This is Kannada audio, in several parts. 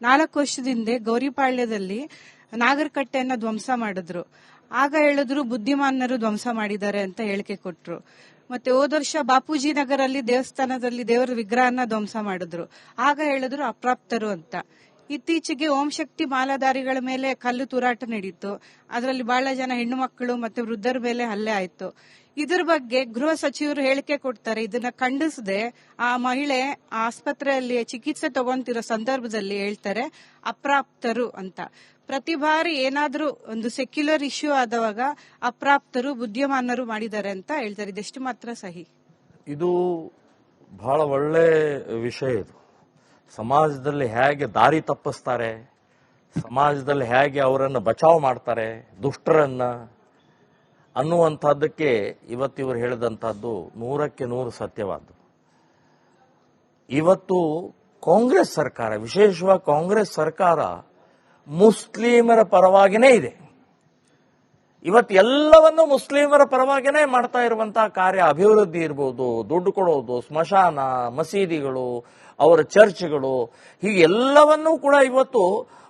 4 ವರ್ಷದಿಂದ ಗೌರಿಪಾಳ್ಯದಲ್ಲಿ ನಾಗರಕಟ್ಟೆಯನ್ನ ಧ್ವಂಸ ಮಾಡಿದ್ರು. ಆಗ ಹೇಳಿದ್ರು ಬುದ್ಧಿಮಾನರು ಧ್ವಂಸ ಮಾಡಿದ್ದಾರೆ ಅಂತ ಹೇಳಿಕೆ ಕೊಟ್ರು. ಮತ್ತೆ ಹೋದ ವರ್ಷ ಬಾಪೂಜಿ ನಗರಲ್ಲಿ ದೇವಸ್ಥಾನದಲ್ಲಿ ದೇವರ ವಿಗ್ರಹನ ಧ್ವಂಸ ಮಾಡಿದ್ರು. ಆಗ ಹೇಳಿದ್ರು ಅಪ್ರಾಪ್ತರು ಅಂತ. ಇತ್ತೀಚೆಗೆ ಓಂ ಶಕ್ತಿ ಮಾಲಾಧಾರಿಗಳ ಮೇಲೆ ಕಲ್ಲು ತೂರಾಟ ನಡೀತು. ಅದರಲ್ಲಿ ಬಹಳ ಜನ ಹೆಣ್ಣು ಮಕ್ಕಳು ಮತ್ತೆ ವೃದ್ಧರ ಮೇಲೆ ಹಲ್ಲೆ ಆಯ್ತು. ಇದ್ರ ಬಗ್ಗೆ ಗೃಹ ಸಚಿವರು ಹೇಳಿಕೆ ಕೊಡ್ತಾರೆ. ಇದನ್ನ ಖಂಡಿಸದೆ ಆ ಮಹಿಳೆ ಆಸ್ಪತ್ರೆಯಲ್ಲಿ ಚಿಕಿತ್ಸೆ ತಗೊಂತಿರೋ ಸಂದರ್ಭದಲ್ಲಿ ಹೇಳ್ತಾರೆ ಅಪ್ರಾಪ್ತರು ಅಂತ. ಪ್ರತಿ ಬಾರಿ ಏನಾದ್ರೂ ಒಂದು ಸೆಕ್ಯುಲರ್ ಇಶ್ಯೂ ಆದವಾಗ ಅಪ್ರಾಪ್ತರು ಬುದ್ಧಿಮಾನರು ಮಾಡಿದ್ದಾರೆ ಅಂತ ಹೇಳ್ತಾರೆ. ಇದೆಷ್ಟು ಮಾತ್ರ ಸಹಿ? ಇದು ಬಹಳ ಒಳ್ಳೆ ವಿಷಯ. ಇದು ಸಮಾಜದಲ್ಲಿ ಹೇಗೆ ದಾರಿ ತಪ್ಪಿಸ್ತಾರೆ, ಸಮಾಜದಲ್ಲಿ ಹೇಗೆ ಅವರನ್ನು ಬಚಾವ್ ಮಾಡ್ತಾರೆ ದುಷ್ಟರನ್ನ ಅನ್ನುವಂಥದ್ದಕ್ಕೆ ಇವತ್ತಿವರು ಹೇಳಿದಂಥದ್ದು 100ಕ್ಕೆ 100 ಸತ್ಯವಾದ್ದು. ಇವತ್ತು ಕಾಂಗ್ರೆಸ್ ಸರ್ಕಾರ, ವಿಶೇಷವಾಗಿ ಕಾಂಗ್ರೆಸ್ ಸರ್ಕಾರ ಮುಸ್ಲಿಮರ ಪರವಾಗಿನೇ ಇದೆ. ಇವತ್ತು ಎಲ್ಲವನ್ನೂ ಮುಸ್ಲಿಮರ ಪರವಾಗಿನೇ ಮಾಡ್ತಾ ಇರುವಂತಹ ಕಾರ್ಯ. ಅಭಿವೃದ್ಧಿ ಇರ್ಬೋದು, ದುಡ್ಡು ಕೊಡೋದು, ಸ್ಮಶಾನ, ಮಸೀದಿಗಳು, ಅವರ ಚರ್ಚ್ಗಳು, ಹೀಗೆ ಎಲ್ಲವನ್ನೂ ಕೂಡ ಇವತ್ತು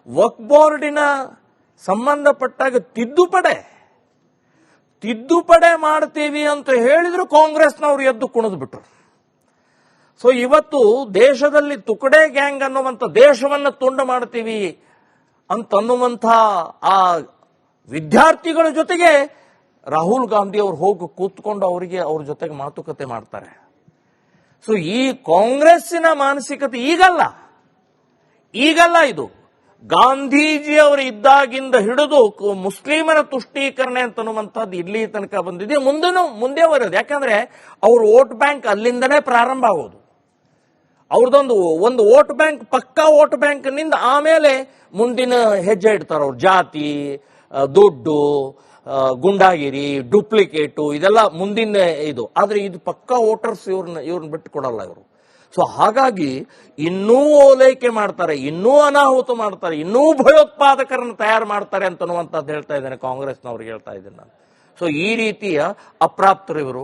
ವಕ್ಫ್ ಬೋರ್ಡಿನ ಸಂಬಂಧಪಟ್ಟಾಗ ತಿದ್ದುಪಡೆ ಮಾಡ್ತೀವಿ ಅಂತ ಹೇಳಿದ್ರು ಕಾಂಗ್ರೆಸ್ನವರು ಎದ್ದು ಕುಣಿದು ಬಿಟ್ರು. ಸೊ ಇವತ್ತು ದೇಶದಲ್ಲಿ ತುಕಡೆ ಗ್ಯಾಂಗ್ ಅನ್ನುವಂಥ ದೇಶವನ್ನು ತುಂಡು ಮಾಡ್ತೀವಿ ಅಂತನ್ನುವಂಥ ಆ ವಿದ್ಯಾರ್ಥಿಗಳ ಜೊತೆಗೆ ರಾಹುಲ್ ಗಾಂಧಿ ಅವರು ಹೋಗಿ ಕೂತ್ಕೊಂಡು ಅವ್ರ ಜೊತೆಗೆ ಮಾತುಕತೆ ಮಾಡ್ತಾರೆ. ಸೊ ಈ ಕಾಂಗ್ರೆಸ್ಸಿನ ಮಾನಸಿಕತೆ ಈಗಲ್ಲ ಇದು ಗಾಂಧೀಜಿಯವರು ಇದ್ದಾಗಿಂದ ಹಿಡಿದು ಮುಸ್ಲಿಮರ ತುಷ್ಟೀಕರಣ ಅಂತನ್ನುವಂಥದ್ದು ಇಲ್ಲಿ ತನಕ ಬಂದಿದೆ, ಮುಂದೆ ಬರೋದು. ಯಾಕಂದ್ರೆ ಅವ್ರ ವೋಟ್ ಬ್ಯಾಂಕ್ ಅಲ್ಲಿಂದನೇ ಪ್ರಾರಂಭ ಆಗೋದು. ಒಂದು ವೋಟ್ ಬ್ಯಾಂಕ್, ಪಕ್ಕಾ ವೋಟ್ ಬ್ಯಾಂಕ್ನಿಂದ ಆಮೇಲೆ ಮುಂದಿನ ಹೆಜ್ಜೆ ಇಡ್ತಾರೆ ಅವ್ರು. ಜಾತಿ, ದುಡ್ಡು, ಗುಂಡಾಗಿರಿ, ಡುಪ್ಲಿಕೇಟು, ಇದೆಲ್ಲ ಮುಂದಿನ ಇದು. ಆದ್ರೆ ಇದು ಪಕ್ಕಾ ವೋಟರ್ಸ್ ಇವ್ರನ್ನ ಬಿಟ್ಟು ಕೊಡಲ್ಲ ಇವರು. ಸೊ ಹಾಗಾಗಿ ಇನ್ನೂ ಓಲೈಕೆ ಮಾಡ್ತಾರೆ, ಇನ್ನೂ ಅನಾಹುತ ಮಾಡ್ತಾರೆ, ಇನ್ನೂ ಭಯೋತ್ಪಾದಕರನ್ನು ತಯಾರು ಮಾಡ್ತಾರೆ ಅಂತನ್ನುವಂಥದ್ದು ಹೇಳ್ತಾ ಇದ್ದೇನೆ, ಕಾಂಗ್ರೆಸ್ನವ್ರಿಗೆ ಹೇಳ್ತಾ ಇದ್ದೇನೆ ನಾನು. ಸೊ ಈ ರೀತಿಯ ಅಪ್ರಾಪ್ತರು ಇವರು,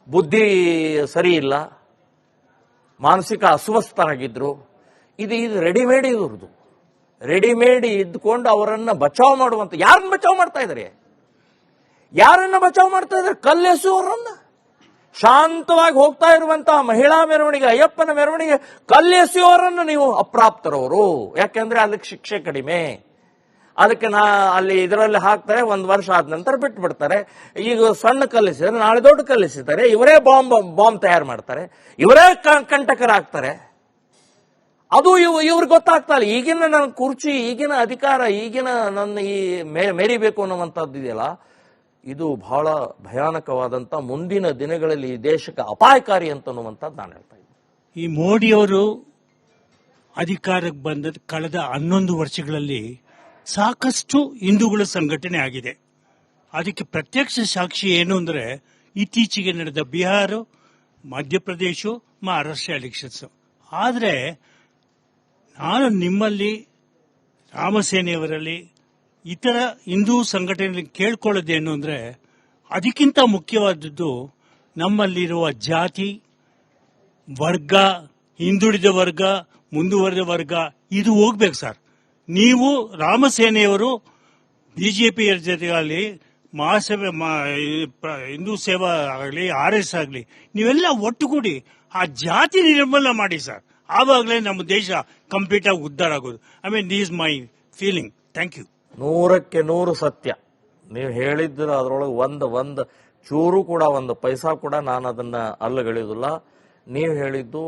ಬುದ್ಧಿ ಸರಿ ಇಲ್ಲ, ಮಾನಸಿಕ ಅಸ್ವಸ್ಥರಾಗಿದ್ರು. ಇದು ರೆಡಿಮೇಡ್ ಇವ್ರದ್ದು, ರೆಡಿಮೇಡ್ ಇದ್ಕೊಂಡು ಅವರನ್ನ ಬಚಾವ್ ಮಾಡುವಂತ. ಯಾರನ್ನ ಬಚಾವ್ ಮಾಡ್ತಾ ಇದ್ದಾರೆ? ಕಲ್ಲೆಸೆಯುವವರನ್ನ. ಶಾಂತವಾಗಿ ಹೋಗ್ತಾ ಇರುವಂತಹ ಮಹಿಳಾ ಮೆರವಣಿಗೆ, ಅಯ್ಯಪ್ಪನ ಮೆರವಣಿಗೆ ಕಲ್ಲೆಸೆಯುವವರನ್ನು ನೀವು ಅಪ್ರಾಪ್ತರವರು. ಯಾಕೆಂದ್ರೆ ಅದಕ್ಕೆ ಶಿಕ್ಷೆ ಕಡಿಮೆ. ಅದಕ್ಕೆ ಅಲ್ಲಿ ಇದರಲ್ಲಿ ಹಾಕ್ತಾರೆ, 1 ವರ್ಷ ಆದ ನಂತರ ಬಿಟ್ಟು ಬಿಡ್ತಾರೆ. ಈಗ ಸಣ್ಣ ಕಲ್ಲಿಸಿದ್ರೆ ನಾಳೆ ದೊಡ್ಡ ಕಲ್ಲಿಸಿದ್ದಾರೆ, ಇವರೇ ಬಾಂಬ್ ತಯಾರು ಮಾಡ್ತಾರೆ, ಇವರೇ ಕಂಟಕರಾಗ್ತಾರೆ. ಅದು ಇವ್ರಿಗೆ ಗೊತ್ತಾಗ್ತಾ ಇಲ್ಲ. ಈಗಿನ ನನ್ನ ಕುರ್ಚಿ, ಈಗಿನ ಅಧಿಕಾರ, ಈಗಿನ ನನ್ನ ಈ ಮೆರಿಬೇಕು ಅನ್ನುವಂಥದ್ದು ಇದೆಯಲ್ಲ, ಇದು ಬಹಳ ಭಯಾನಕವಾದಂತ, ಮುಂದಿನ ದಿನಗಳಲ್ಲಿ ಈ ದೇಶಕ್ಕೆ ಅಪಾಯಕಾರಿ ಅಂತನ್ನುವಂಥದ್ದು ನಾನು ಹೇಳ್ತಾ ಇದ್ದೀನಿ. ಈ ಮೋದಿಯವರು ಅಧಿಕಾರಕ್ಕೆ ಬಂದ ಕಳೆದ 11 ವರ್ಷಗಳಲ್ಲಿ ಸಾಕಷ್ಟು ಹಿಂದೂಗಳ ಸಂಘಟನೆ ಆಗಿದೆ. ಅದಕ್ಕೆ ಪ್ರತ್ಯಕ್ಷ ಸಾಕ್ಷಿ ಏನು ಅಂದ್ರೆ ಇತ್ತೀಚೆಗೆ ನಡೆದ ಬಿಹಾರ, ಮಧ್ಯಪ್ರದೇಶ, ಮಹಾರಾಷ್ಟ್ರ ಎಲೆಕ್ಷನ್ಸ್. ಆದರೆ ನಾನು ನಿಮ್ಮಲ್ಲಿ, ರಾಮಸೇನೆಯವರಲ್ಲಿ, ಇತರ ಹಿಂದೂ ಸಂಘಟನೆಯಲ್ಲಿ ಕೇಳ್ಕೊಳ್ಳೋದೇನು ಅಂದ್ರೆ, ಅದಕ್ಕಿಂತ ಮುಖ್ಯವಾದದ್ದು ನಮ್ಮಲ್ಲಿರುವ ಜಾತಿ, ವರ್ಗ, ಹಿಂದುಳಿದ ವರ್ಗ, ಮುಂದುವರೆದ ವರ್ಗ, ಇದು ಹೋಗ್ಬೇಕು ಸರ್. ನೀವು ರಾಮಸೇನೆಯವರು ಬಿಜೆಪಿ ಜೊತೆಗಾಗಲಿ, ಮಹಾಸಭೆ, ಹಿಂದೂ ಸೇವಾ ಆಗಲಿ, RS ಆಗಲಿ, ನೀವೆಲ್ಲ ಒಟ್ಟುಗೂಡಿ ಆ ಜಾತಿ ನಿರ್ಮೂಲನೆ ಮಾಡಿ ಸರ್. ಆವಾಗಲೇ ನಮ್ಮ ದೇಶ ಕಂಪ್ಲೀಟ್ ಆಗಿ ಉದ್ಧಾರ ಆಗೋದು. This my feeling. Thank you. 100ಕ್ಕೆ 100 ಸತ್ಯ ನೀವು ಹೇಳಿದ್ರೆ. ಅದರೊಳಗೆ ಒಂದು ಚೂರು ಕೂಡ, ಒಂದು ಪೈಸಾ ಕೂಡ ನಾನು ಅದನ್ನ ಅಲ್ಲಗಳೆಯುವುದಿಲ್ಲ. ನೀವು ಹೇಳಿದ್ದು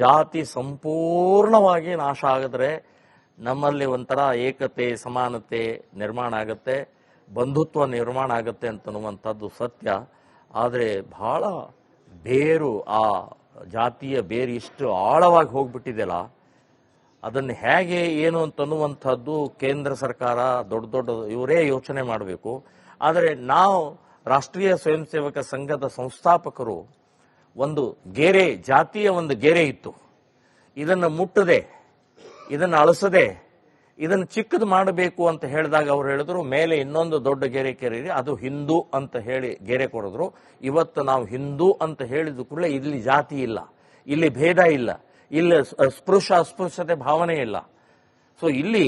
ಜಾತಿ ಸಂಪೂರ್ಣವಾಗಿ ನಾಶ ಆಗಿದ್ರೆ ನಮ್ಮಲ್ಲಿ ಒಂಥರ ಏಕತೆ, ಸಮಾನತೆ ನಿರ್ಮಾಣ ಆಗುತ್ತೆ, ಬಂಧುತ್ವ ನಿರ್ಮಾಣ ಆಗುತ್ತೆ ಅಂತನ್ನುವಂಥದ್ದು ಸತ್ಯ. ಆದರೆ ಬಹಳ ಬೇರು, ಆ ಜಾತಿಯ ಬೇರು ಇಷ್ಟು ಆಳವಾಗಿ ಹೋಗ್ಬಿಟ್ಟಿದೆಯಲ್ಲ, ಅದನ್ನು ಹೇಗೆ ಏನು ಅಂತನ್ನುವಂಥದ್ದು ಕೇಂದ್ರ ಸರ್ಕಾರ, ದೊಡ್ಡ ಇವರೇ ಯೋಚನೆ ಮಾಡಬೇಕು. ಆದರೆ ನಾವು ರಾಷ್ಟ್ರೀಯ ಸ್ವಯಂ ಸೇವಕ ಸಂಘದ ಸಂಸ್ಥಾಪಕರು ಒಂದು ಗೆರೆ, ಜಾತಿಯ ಒಂದು ಗೆರೆ ಇತ್ತು. ಇದನ್ನು ಮುಟ್ಟದೆ, ಇದನ್ನು ಅಳಿಸದೆ, ಇದನ್ನು ಚಿಕ್ಕದು ಮಾಡಬೇಕು ಅಂತ ಹೇಳಿದಾಗ ಅವ್ರು ಹೇಳಿದ್ರು, ಮೇಲೆ ಇನ್ನೊಂದು ದೊಡ್ಡ ಗೆರೆ ಕೆರೀರಿ, ಅದು ಹಿಂದೂ ಅಂತ ಹೇಳಿ ಗೆರೆ ಕೊಡಿದ್ರು. ಇವತ್ತು ನಾವು ಹಿಂದೂ ಅಂತ ಹೇಳಿದ ಕೂಡಲೇ ಇಲ್ಲಿ ಜಾತಿ ಇಲ್ಲ, ಇಲ್ಲಿ ಭೇದ ಇಲ್ಲ, ಇಲ್ಲಿ ಅಸ್ಪೃಶ್ಯತೆ ಭಾವನೆ ಇಲ್ಲ. ಸೊ ಇಲ್ಲಿ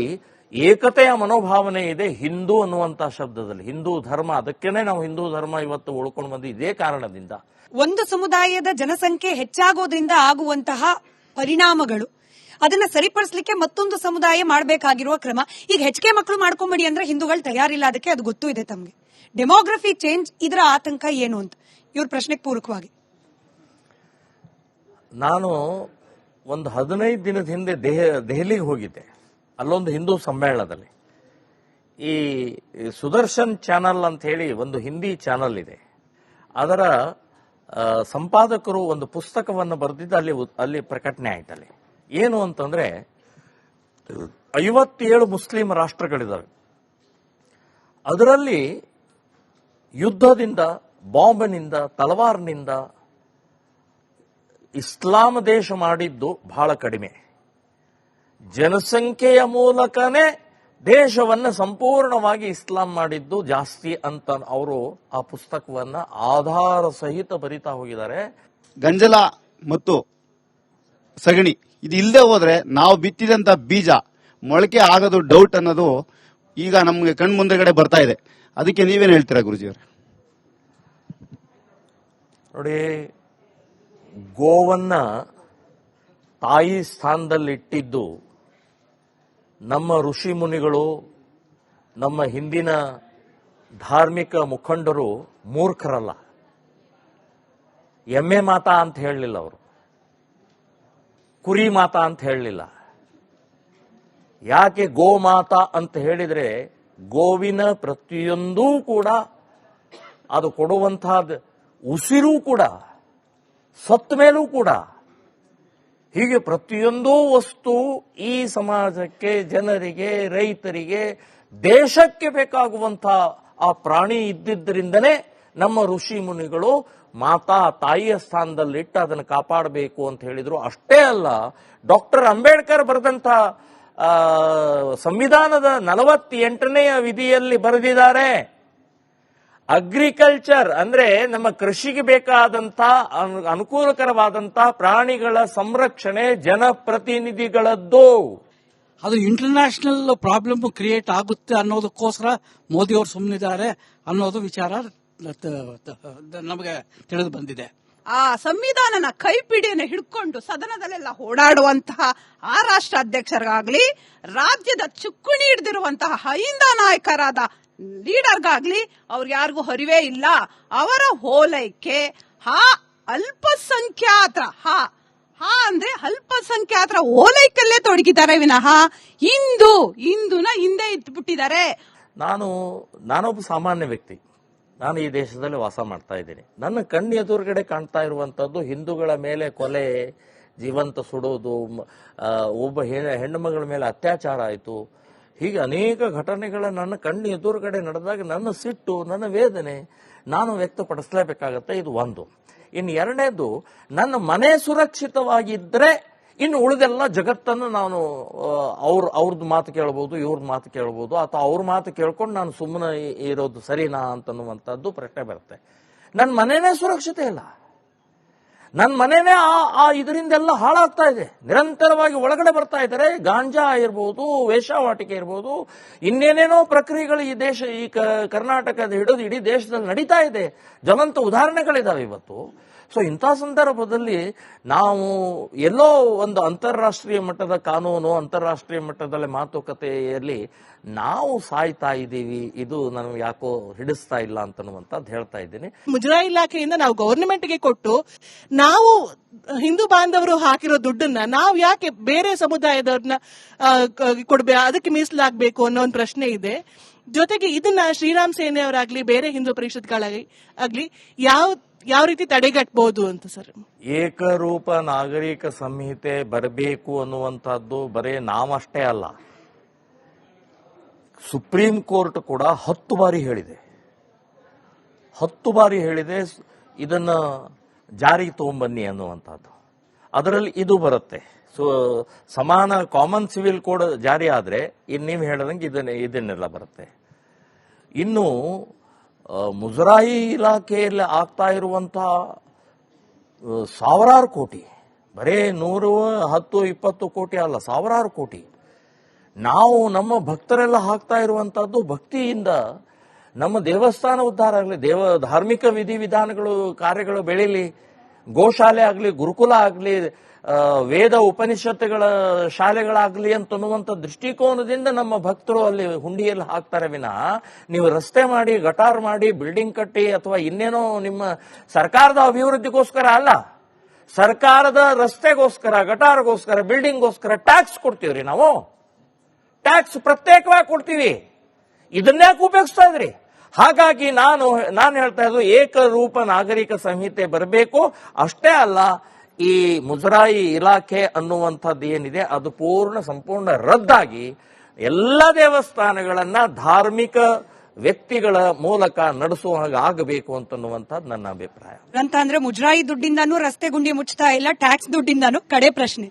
ಏಕತೆಯ ಮನೋಭಾವನೆ ಇದೆ ಹಿಂದೂ ಅನ್ನುವಂತ ಶಬ್ದದಲ್ಲಿ. ಹಿಂದೂ ಧರ್ಮ, ಅದಕ್ಕೇನೆ ನಾವು ಹಿಂದೂ ಧರ್ಮ ಇವತ್ತು ಉಳ್ಕೊಂಡು ಬಂದು ಇದೇ ಕಾರಣದಿಂದ. ಒಂದು ಸಮುದಾಯದ ಜನಸಂಖ್ಯೆ ಹೆಚ್ಚಾಗೋದ್ರಿಂದ ಆಗುವಂತಹ ಪರಿಣಾಮಗಳು, ಅದನ್ನ ಸರಿಪಡಿಸಲಿಕ್ಕೆ ಮತ್ತೊಂದು ಸಮುದಾಯ ಮಾಡಬೇಕಾಗಿರುವ ಕ್ರಮ. ಈಗ ಹೆಚ್ಚಿಗೆ ಮಕ್ಕಳು ಮಾಡ್ಕೊಂಬಿಡಿ ಅಂದ್ರೆ ಹಿಂದೂಗಳು ತಯಾರಿಲ್ಲ, ಅದಕ್ಕೆ ಅದು ಗೊತ್ತೂ ಇದೆ ತಮ್ಗೆ. ಡೆಮೋಗ್ರಫಿ ಚೇಂಜ್, ಇದರ ಆತಂಕ ಏನು ಅಂತ ಇವ್ರ ಪ್ರಶ್ನೆಗೆ ಪೂರಕವಾಗಿ. ನಾನು ಒಂದು 15 ದಿನದ ಹಿಂದೆ ದೆಹಲಿಗೆ ಹೋಗಿದ್ದೆ. ಅಲ್ಲೊಂದು ಹಿಂದೂ ಸಮ್ಮೇಳನದಲ್ಲಿ ಈ ಸುದರ್ಶನ್ ಚಾನಲ್ ಅಂತ ಹೇಳಿ ಒಂದು ಹಿಂದಿ ಚಾನಲ್ ಇದೆ. ಅದರ ಸಂಪಾದಕರು ಒಂದು ಪುಸ್ತಕವನ್ನು ಬರೆದಿದ್ದು ಅಲ್ಲಿ ಪ್ರಕಟಣೆ ಆಯ್ತಲ್ಲಿ. ಏನು ಅಂತಂದ್ರೆ 57 ಮುಸ್ಲಿಂ ರಾಷ್ಟ್ರಗಳಿದಾವೆ. ಅದರಲ್ಲಿ ಯುದ್ಧದಿಂದ, ಬಾಂಬಿನಿಂದ, ತಲವಾರ್ನಿಂದ ಇಸ್ಲಾಂ ದೇಶ ಮಾಡಿದ್ದು ಬಹಳ ಕಡಿಮೆ. ಜನಸಂಖ್ಯೆಯ ಮೂಲಕನೇ ದೇಶವನ್ನು ಸಂಪೂರ್ಣವಾಗಿ ಇಸ್ಲಾಂ ಮಾಡಿದ್ದು ಜಾಸ್ತಿ ಅಂತ ಅವರು ಆ ಪುಸ್ತಕವನ್ನ ಆಧಾರ ಸಹಿತ ಬರಿತಾ ಹೋಗಿದ್ದಾರೆ. ಗಂಜಲ ಮತ್ತು ಸಗಣಿ ಇದು ಇಲ್ಲದೆ ಹೋದ್ರೆ ನಾವು ಬಿತ್ತಿದಂತ ಬೀಜ ಮೊಳಕೆ ಆಗೋದು ಡೌಟ್ ಅನ್ನೋದು ಈಗ ನಮ್ಗೆ ಕಣ್ ಮುಂದೆಗಡೆ ಬರ್ತಾ ಇದೆ. ಅದಕ್ಕೆ ನೀವೇನ್ ಹೇಳ್ತೀರಾ ಗುರುಜಿಯವರೇ? ನೋಡಿ, ಗೋವನ್ನ ತಾಯಿ ಸ್ಥಾನದಲ್ಲಿಟ್ಟಿದ್ದು ನಮ್ಮ ಋಷಿ ಮುನಿಗಳು, ನಮ್ಮ ಹಿಂದಿನ ಧಾರ್ಮಿಕ ಮುಖಂಡರು ಮೂರ್ಖರಲ್ಲ. ಎಮ್ಮೆ ಮಾತಾ ಅಂತ ಹೇಳಲಿಲ್ಲ ಅವರು, ಕುರಿ ಮಾತಾ ಅಂತ ಹೇಳಲಿಲ್ಲ. ಯಾಕೆ ಗೋಮಾತಾ ಅಂತ ಹೇಳಿದ್ರೆ, ಗೋವಿನ ಪ್ರತಿಯೊಂದೂ ಕೂಡ ಅದು ಕೊಡುವಂತಹ ಉಸಿರು ಕೂಡ, ಸತ್ತ ಮೇಲೂ ಕೂಡ, ಹೀಗೆ ಪ್ರತಿಯೊಂದೂ ವಸ್ತು ಈ ಸಮಾಜಕ್ಕೆ, ಜನರಿಗೆ, ರೈತರಿಗೆ, ದೇಶಕ್ಕೆ ಬೇಕಾಗುವಂತಹ ಆ ಪ್ರಾಣಿ ಇದ್ದಿದ್ದರಿಂದನೇ ನಮ್ಮ ಋಷಿ ಮುನಿಗಳು ಮಾತಾ, ತಾಯಿಯ ಸ್ಥಾನದಲ್ಲಿಟ್ಟು ಅದನ್ನು ಕಾಪಾಡಬೇಕು ಅಂತ ಹೇಳಿದ್ರು. ಅಷ್ಟೇ ಅಲ್ಲ, ಡಾಕ್ಟರ್ ಅಂಬೇಡ್ಕರ್ ಬರೆದಂತ ಸಂವಿಧಾನದ 48ನೇ ವಿಧಿಯಲ್ಲಿ ಬರೆದಿದ್ದಾರೆ, ಅಗ್ರಿಕಲ್ಚರ್ ಅಂದ್ರೆ ನಮ್ಮ ಕೃಷಿಗೆ ಬೇಕಾದಂತ ಅನುಕೂಲಕರವಾದಂತ ಪ್ರಾಣಿಗಳ ಸಂರಕ್ಷಣೆ ಜನಪ್ರತಿನಿಧಿಗಳದ್ದು. ಅದು ಇಂಟರ್ನ್ಯಾಷನಲ್ ಪ್ರಾಬ್ಲಮ್ ಕ್ರಿಯೇಟ್ ಆಗುತ್ತೆ ಅನ್ನೋದಕ್ಕೋಸ್ಕರ ಮೋದಿ ಅವರು ಸುಮ್ಮನಿದ್ದಾರೆ ಅನ್ನೋದು ವಿಚಾರ ನಮಗೆ ತಿಳಿದು ಬಂದಿದೆ. ಆ ಸಂವಿಧಾನನ ಕೈಪಿಡಿಯನ್ನು ಹಿಡ್ಕೊಂಡು ಸದನದಲ್ಲೆಲ್ಲ ಓಡಾಡುವಂತಹ ಆ ರಾಷ್ಟ್ರಾಧ್ಯಕ್ಷರಿಗಾಗ್ಲಿ, ರಾಜ್ಯದ ಚುಕ್ಕುಣಿ ಹಿಡಿದಿರುವಂತಹ ಅಹಿಂದ ನಾಯಕರಾದ ಲೀಡರ್ಗಾಗ್ಲಿ ಅವ್ರಿಗೆ ಯಾರಿಗೂ ಹರಿವೇ ಇಲ್ಲ. ಅವರ ಹೋಲೈಕೆ ಅಲ್ಪಸಂಖ್ಯಾತರ ಅಂದ್ರೆ ಅಲ್ಪಸಂಖ್ಯಾತರ ಓಲೈಕಲ್ಲೇ ತೊಡಗಿದ್ದಾರೆ ವಿನಃ ಹಿಂದೂನ ಹಿಂದೆ ಇಟ್ಬಿಟ್ಟಿದ್ದಾರೆ. ನಾನೊಬ್ಬ ಸಾಮಾನ್ಯ ವ್ಯಕ್ತಿ. ನಾನು ಈ ದೇಶದಲ್ಲಿ ವಾಸ ಮಾಡ್ತಾ ಇದ್ದೀನಿ. ನನ್ನ ಕಣ್ಣು ಎದುರುಗಡೆ ಕಾಣ್ತಾ ಇರುವಂತದ್ದು ಹಿಂದೂಗಳ ಮೇಲೆ ಕೊಲೆ, ಜೀವಂತ ಸುಡೋದು, ಒಬ್ಬ ಹೆಣ್ಣು ಮಗಳ ಮೇಲೆ ಅತ್ಯಾಚಾರ ಆಯಿತು, ಹೀಗೆ ಅನೇಕ ಘಟನೆಗಳ ನನ್ನ ಕಣ್ಣು ಎದುರುಗಡೆ ನಡೆದಾಗ ನನ್ನ ಸಿಟ್ಟು, ನನ್ನ ವೇದನೆ ನಾನು ವ್ಯಕ್ತಪಡಿಸಲೇಬೇಕಾಗತ್ತೆ. ಇದು ಒಂದು. ಇನ್ನು ಎರಡನೇದು, ನನ್ನ ಮನೆ ಸುರಕ್ಷಿತವಾಗಿದ್ದರೆ ಇನ್ನು ಉಳಿದೆಲ್ಲ ಜಗತ್ತನ್ನು ನಾನು ಅವ್ರದ್ದು ಮಾತು ಕೇಳಬಹುದು, ಇವ್ರದ್ದು ಮಾತು ಕೇಳಬಹುದು, ಅಥವಾ ಅವ್ರ ಮಾತು ಕೇಳ್ಕೊಂಡು ನಾನು ಸುಮ್ಮನೆ ಇರೋದು ಸರಿನಾ ಅಂತನ್ನುವಂಥದ್ದು ಪ್ರಶ್ನೆ ಬರುತ್ತೆ. ನನ್ನ ಮನೆನೇ ಸುರಕ್ಷತೆ ಇಲ್ಲ. ನನ್ನ ಮನೆನೇ ಇದರಿಂದೆಲ್ಲ ಹಾಳಾಗ್ತಾ ಇದೆ. ನಿರಂತರವಾಗಿ ಒಳಗಡೆ ಬರ್ತಾ ಇದ್ದಾರೆ. ಗಾಂಜಾ ಇರ್ಬೋದು, ವೇಶ್ಯಾವಾಟಿಕೆ ಇರ್ಬೋದು, ಇನ್ನೇನೇನೋ ಪ್ರಕ್ರಿಯೆಗಳು ಈ ಕರ್ನಾಟಕದ ಹಿಡಿದು ಇಡೀ ದೇಶದಲ್ಲಿ ನಡೀತಾ ಇದೆ. ಜ್ವಲಂತ ಉದಾಹರಣೆಗಳಿದಾವೆ ಇವತ್ತು. ಸೊ ಇಂಥ ಸಂದರ್ಭದಲ್ಲಿ ನಾವು ಎಲ್ಲೋ ಒಂದು ಅಂತಾರಾಷ್ಟ್ರೀಯ ಮಟ್ಟದ ಕಾನೂನು, ಅಂತಾರಾಷ್ಟ್ರೀಯ ಮಟ್ಟದಲ್ಲಿ ಮಾತುಕತೆಯಲ್ಲಿ ನಾವು ಸಾಯ್ತಾ ಇದ್ದೀವಿ. ಇದು ನನಗೆ ಯಾಕೋ ಹಿಡಿಸ್ತಾ ಇಲ್ಲ ಅಂತನ್ನುವಂಥದ್ದು ಹೇಳ್ತಾ ಇದ್ದೀನಿ. ಮುಜರಾಯಿ ಇಲಾಖೆಯಿಂದ ನಾವು ಗವರ್ನಮೆಂಟ್ಗೆ ಕೊಟ್ಟು ನಾವು ಹಿಂದೂ ಬಾಂಧವರು ಹಾಕಿರೋ ದುಡ್ಡನ್ನ ನಾವು ಯಾಕೆ ಬೇರೆ ಸಮುದಾಯದವ್ರನ್ನ ಕೊಡ್ಬೇಕು, ಅದಕ್ಕೆ ಮೀಸಲಾಗಬೇಕು ಅನ್ನೋ ಒಂದು ಪ್ರಶ್ನೆ ಇದೆ. ಜೊತೆಗೆ ಇದನ್ನ ಶ್ರೀರಾಮ್ ಸೇನೆಯವರಾಗ್ಲಿ ಬೇರೆ ಹಿಂದೂ ಪರಿಷತ್ಗಳಾಗ್ಲಿ ಯಾವ ರೀತಿ ತಡೆಗಟ್ಟಬಹುದು ಅಂತ ಸರ್? ಏಕರೂಪ ನಾಗರಿಕ ಸಂಹಿತೆ ಬರಬೇಕು ಅನ್ನುವಂಥದ್ದು ಬರೇ ನಾವಷ್ಟೇ ಅಲ್ಲ, ಸುಪ್ರೀಂ ಕೋರ್ಟ್ ಕೂಡ 10 ಬಾರಿ ಹೇಳಿದೆ. 10 ಬಾರಿ ಹೇಳಿದೆ ಇದನ್ನ ಜಾರಿಗೆ ತಗೊಂಬನ್ನಿ ಅನ್ನುವಂಥದ್ದು. ಅದರಲ್ಲಿ ಇದು ಬರುತ್ತೆ. ಸಮಾನ ಕಾಮನ್ ಸಿವಿಲ್ ಕೋಡ್ ಜಾರಿ ಆದ್ರೆ ನೀವು ಹೇಳದಂಗೆ ಇದನ್ನೆಲ್ಲ ಬರುತ್ತೆ. ಇನ್ನು ಮುಜರಾಯಿ ಇಲಾಖೆಯಲ್ಲಿ ಆಗ್ತಾ ಇರುವಂತಹ ಸಾವಿರಾರು ಕೋಟಿ, ಬರೇ 100, 10, 20 ಕೋಟಿ ಅಲ್ಲ, ಸಾವಿರಾರು ಕೋಟಿ. ನಾವು ನಮ್ಮ ಭಕ್ತರೆಲ್ಲ ಹಾಕ್ತಾ ಇರುವಂತಹದ್ದು ಭಕ್ತಿಯಿಂದ ನಮ್ಮ ದೇವಸ್ಥಾನ ಉದ್ಧಾರ ಆಗಲಿ, ಧಾರ್ಮಿಕ ವಿಧಿವಿಧಾನಗಳು ಕಾರ್ಯಗಳು ಬೆಳೀಲಿ, ಗೋಶಾಲೆ ಆಗಲಿ, ಗುರುಕುಲ ಆಗಲಿ, ವೇದ ಉಪನಿಷತ್ತುಗಳ ಶಾಲೆಗಳಾಗಲಿ ಅಂತನ್ನುವಂಥ ದೃಷ್ಟಿಕೋನದಿಂದ ನಮ್ಮ ಭಕ್ತರು ಅಲ್ಲಿ ಹುಂಡಿಯಲ್ಲಿ ಹಾಕ್ತಾರೆ ವಿನಃ ನೀವು ರಸ್ತೆ ಮಾಡಿ, ಗಟಾರ್ ಮಾಡಿ, ಬಿಲ್ಡಿಂಗ್ ಕಟ್ಟಿ ಅಥವಾ ಇನ್ನೇನೋ ನಿಮ್ಮ ಸರ್ಕಾರದ ಅಭಿವೃದ್ಧಿಗೋಸ್ಕರ ಅಲ್ಲ. ಸರ್ಕಾರದ ರಸ್ತೆಗೋಸ್ಕರ, ಗಟಾರ್ಗೋಸ್ಕರ, ಬಿಲ್ಡಿಂಗ್ಗೋಸ್ಕರ ಟ್ಯಾಕ್ಸ್ ಕೊಡ್ತೀವ್ರಿ. ನಾವು ಟ್ಯಾಕ್ಸ್ ಪ್ರತ್ಯೇಕವಾಗಿ ಕೊಡ್ತೀವಿ. ಇದನ್ನ್ಯಾಕೆ ಉಪಯೋಗಿಸ್ತಾ ಇದ್ರಿ? ಹಾಗಾಗಿ ನಾನು ಹೇಳ್ತಾ ಇದ್ದು ಏಕರೂಪ ನಾಗರಿಕ ಸಂಹಿತೆ ಬರಬೇಕು. ಅಷ್ಟೇ ಅಲ್ಲ, ಈ ಮುಜರಾಯಿ ಇಲಾಖೆ ಅನ್ನುವಂಥದ್ದು ಏನಿದೆ ಅದು ಸಂಪೂರ್ಣ ರದ್ದಾಗಿ ಎಲ್ಲ ದೇವಸ್ಥಾನಗಳನ್ನ ಧಾರ್ಮಿಕ ವ್ಯಕ್ತಿಗಳ ಮೂಲಕ ನಡೆಸುವ ಹಾಗೆ ಆಗಬೇಕು ಅಂತನ್ನುವಂಥದ್ದು ನನ್ನ ಅಭಿಪ್ರಾಯ. ಅಂತ ಅಂದ್ರೆ ಮುಜರಾಯಿ ದುಡ್ಡಿಂದಾನು ರಸ್ತೆ ಗುಂಡಿ ಮುಚ್ತಾ ಇಲ್ಲ, ಟ್ಯಾಕ್ಸ್ ದುಡ್ಡಿಂದಾನು. ಕಡೆ ಪ್ರಶ್ನೆ,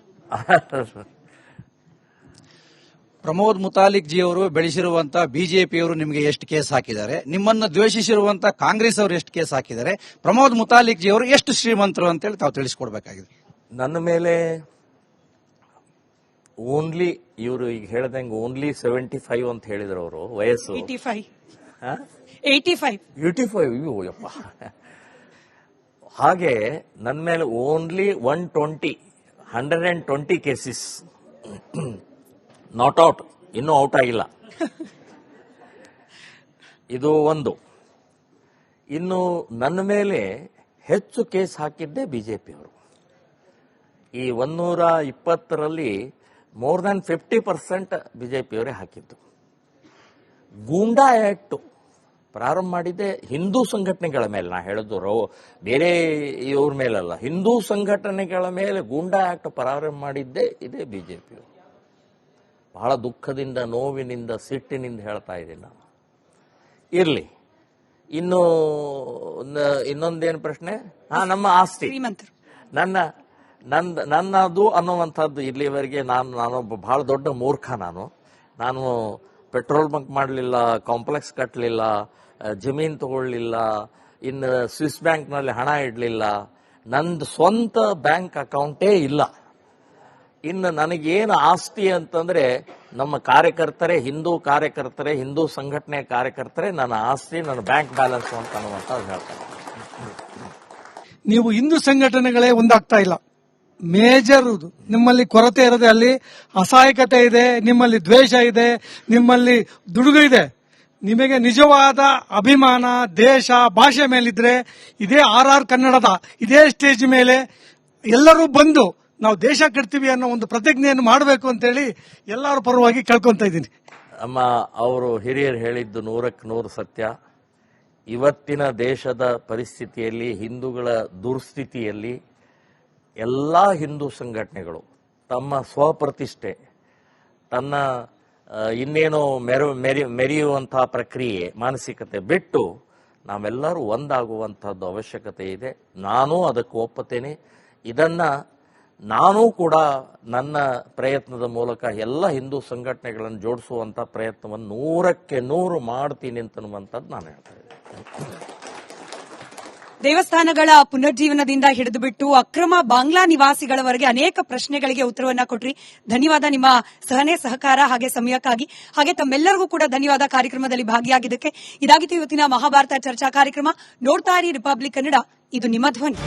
ಪ್ರಮೋದ್ ಮುತಾಲಿಕ್ ಜಿ ಅವರು ಬೆಳೆಸಿರುವಂತ ಬಿಜೆಪಿಯವರು ನಿಮಗೆ ಎಷ್ಟು ಕೇಸ್ ಹಾಕಿದ್ದಾರೆ? ನಿಮ್ಮನ್ನು ದ್ವೇಷಿಸಿರುವಂತ ಕಾಂಗ್ರೆಸ್ ಅವರು ಎಷ್ಟು ಕೇಸ್ ಹಾಕಿದ್ದಾರೆ? ಪ್ರಮೋದ್ ಮುತಾಲಿಕ್ ಜಿ ಅವರು ಎಷ್ಟು ಶ್ರೀಮಂತರು ಅಂತೇಳಿ ತಾವು ತಿಳಿಸ್ಕೊಡ್ಬೇಕಾಗಿದೆ. ನನ್ನ ಮೇಲೆ ಓನ್ಲಿ ಇವರು ಈಗ ಹೇಳ್ದಂಗೆ ಓನ್ಲಿ 75 ಅಂತ ಹೇಳಿದ್ರು ಅವರು ವಯಸ್ಸು. 85 ಯಪ್ಪ. ಹಾಗೆ ನನ್ನ ಮೇಲೆ ಓನ್ಲಿ 120 ಕೇಸಸ್ ನಾಟ್ ಔಟ್, ಇನ್ನೂ ಔಟ್ ಆಗಿಲ್ಲ. ಇದು ಒಂದು. ಇನ್ನು ನನ್ನ ಮೇಲೆ ಹೆಚ್ಚು ಕೇಸ್ ಹಾಕಿದ್ದೆ ಬಿಜೆಪಿಯವರು. ಈ 120ರಲ್ಲಿ ಮೋರ್ ದನ್ 50% ಬಿಜೆಪಿಯವರೇ ಹಾಕಿದ್ದು. ಗೂಂಡಾ ಆಕ್ಟ್ ಪ್ರಾರಂಭ ಮಾಡಿದ್ದೆ ಹಿಂದೂ ಸಂಘಟನೆಗಳ ಮೇಲೆ. ನಾ ಹೇಳೋದು ಬೇರೆ ಇವ್ರ ಮೇಲಲ್ಲ, ಹಿಂದೂ ಸಂಘಟನೆಗಳ ಮೇಲೆ ಗೂಂಡಾ ಆಕ್ಟ್ ಪ್ರಾರಂಭ ಮಾಡಿದ್ದೆ ಇದೇ ಬಿಜೆಪಿಯವರು. ಬಹಳ ದುಃಖದಿಂದ, ನೋವಿನಿಂದ, ಸಿಟ್ಟಿನಿಂದ ಹೇಳ್ತಾ ಇದ್ದೀನಿ ನಾನು. ಇರ್ಲಿ, ಇನ್ನು ಇನ್ನೊಂದೇನು ಪ್ರಶ್ನೆ? ನಮ್ಮ ಆಸ್ತಿ, ನನ್ನದು ಅನ್ನುವಂಥದ್ದು ಇಲ್ಲಿವರೆಗೆ ನಾನೊಬ್ಬ ಬಹಳ ದೊಡ್ಡ ಮೂರ್ಖ. ನಾನು ಪೆಟ್ರೋಲ್ ಬಂಕ್ ಮಾಡಲಿಲ್ಲ, ಕಾಂಪ್ಲೆಕ್ಸ್ ಕಟ್ಟಲಿಲ್ಲ, ಜಮೀನು ತಗೊಳ್ಳಿಲ್ಲ, ಇನ್ನು ಸ್ವಿಸ್ ಬ್ಯಾಂಕ್ನಲ್ಲಿ ಹಣ ಇಡಲಿಲ್ಲ, ನಂದು ಸ್ವಂತ ಬ್ಯಾಂಕ್ ಅಕೌಂಟೇ ಇಲ್ಲ. ಇನ್ನು ನನಗೇನು ಆಸ್ತಿ ಅಂತಂದ್ರೆ ನಮ್ಮ ಕಾರ್ಯಕರ್ತರೇ, ಹಿಂದೂ ಸಂಘಟನೆ ಕಾರ್ಯಕರ್ತರೇ ನನ್ನ ಆಸ್ತಿ, ನನ್ನ ಬ್ಯಾಂಕ್ ಬ್ಯಾಲೆನ್ಸ್ ಅಂತ ಅನ್ನುವಂಥದ್ದು ಹೇಳ್ತಾರೆ. ನೀವು ಹಿಂದೂ ಸಂಘಟನೆಗಳೇ ಒಂದಾಗ್ತಾ ಇಲ್ಲ. ಮೇಜರ್ ನಿಮ್ಮಲ್ಲಿ ಕೊರತೆ ಇರೋದೇ ಅಲ್ಲಿ. ಅಸಹಾಯಕತೆ ಇದೆ, ನಿಮ್ಮಲ್ಲಿ ದ್ವೇಷ ಇದೆ, ನಿಮ್ಮಲ್ಲಿ ದುಡುಗು ಇದೆ. ನಿಮಗೆ ನಿಜವಾದ ಅಭಿಮಾನ ದೇಶ ಭಾಷೆ ಮೇಲಿದ್ರೆ ಇದೇ RR ಕನ್ನಡದ ಇದೇ ಸ್ಟೇಜ್ ಮೇಲೆ ಎಲ್ಲರೂ ಬಂದು ನಾವು ದೇಶ ಕಟ್ತೀವಿ ಅನ್ನೋ ಒಂದು ಪ್ರತಿಜ್ಞೆಯನ್ನು ಮಾಡಬೇಕು ಅಂತೇಳಿ ಎಲ್ಲರ ಪರವಾಗಿ ಕೇಳ್ಕೊಂತ ಇದ್ದೀನಿ. ಅಮ್ಮ, ಅವರು ಹಿರಿಯರು ಹೇಳಿದ್ದು 100% ಸತ್ಯ. ಇವತ್ತಿನ ದೇಶದ ಪರಿಸ್ಥಿತಿಯಲ್ಲಿ, ಹಿಂದೂಗಳ ದುರ್ಸ್ಥಿತಿಯಲ್ಲಿ ಎಲ್ಲ ಹಿಂದೂ ಸಂಘಟನೆಗಳು ತಮ್ಮ ಸ್ವಪ್ರತಿಷ್ಠೆ, ತನ್ನ ಇನ್ನೇನೋ ಮೆರೆಯುವಂತಹ ಪ್ರಕ್ರಿಯೆ, ಮಾನಸಿಕತೆ ಬಿಟ್ಟು ನಾವೆಲ್ಲರೂ ಒಂದಾಗುವಂತಹದ್ದು ಅವಶ್ಯಕತೆ ಇದೆ. ನಾನು ಅದಕ್ಕೆ ಒಪ್ಪುತ್ತೇನೆ. ಇದನ್ನ ನಾನು ಕೂಡ ನನ್ನ ಪ್ರಯತ್ನದ ಮೂಲಕ ಎಲ್ಲ ಹಿಂದೂ ಸಂಘಟನೆಗಳನ್ನು ಜೋಡಿಸುವಂತ ಪ್ರಯತ್ನವನ್ನು 100ಕ್ಕೆ 100 ಮಾಡ್ತೀನಿ ಅಂತನ್ನುವಂಥದ್ದು ನಾನು ಹೇಳ್ತಾ ಇದ್ದೀನಿ. ದೇವಸ್ಥಾನಗಳ ಪುನರ್ಜೀವನದಿಂದ ಹಿಡಿದು ಬಿಟ್ಟು ಅಕ್ರಮ ಬಾಂಗ್ಲಾ ನಿವಾಸಿಗಳವರೆಗೆ ಅನೇಕ ಪ್ರಶ್ನೆಗಳಿಗೆ ಉತ್ತರವನ್ನ ಕೊಟ್ರಿ. ಧನ್ಯವಾದ ನಿಮ್ಮ ಸಹನೆ, ಸಹಕಾರ ಹಾಗೆ ಸಮಯಕ್ಕಾಗಿ. ಹಾಗೆ ತಮ್ಮೆಲ್ಲರಿಗೂ ಕೂಡ ಧನ್ಯವಾದ ಕಾರ್ಯಕ್ರಮದಲ್ಲಿ ಭಾಗಿಯಾಗಿದ್ದಕ್ಕೆ. ಇದಾಗಿತ್ತು ಇವತ್ತಿನ ಮಹಾಭಾರತ ಚರ್ಚಾ ಕಾರ್ಯಕ್ರಮ. ನೋಡ್ತಾ ಇರಿ ರಿಪಬ್ಲಿಕ್ ಕನ್ನಡ, ಇದು ನಿಮ್ಮ ಧ್ವನಿ.